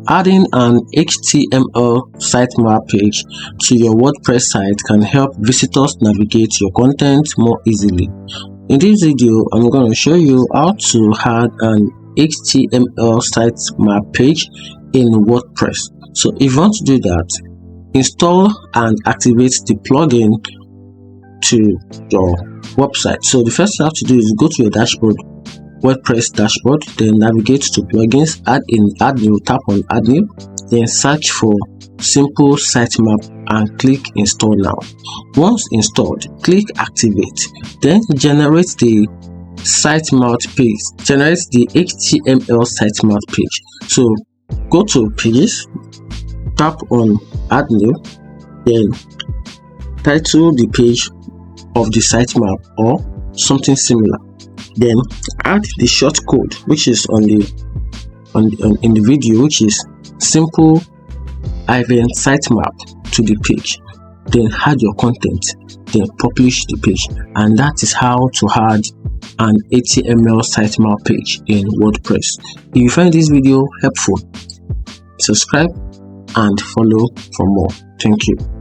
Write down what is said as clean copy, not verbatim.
Adding an HTML sitemap page to your WordPress site can help visitors navigate your content more easily. In this video, I'm going to show you how to add an HTML sitemap page in WordPress. So if you want to do that, install and activate the plugin to your website. So the first thing you have to do is go to your dashboard, WordPress dashboard, then navigate to plugins, add new, tap on add new, then search for simple sitemap and click install now. Once installed, click activate, then generate the sitemap page, generate the HTML sitemap page. So go to pages, tap on add new, then title the page of the sitemap or something similar, then add the short code which is in the video, which is simple sitemap to the page, then add your content, then publish the page. And that is how to add an HTML sitemap page in WordPress. If you find this video helpful, subscribe and follow for more. Thank you.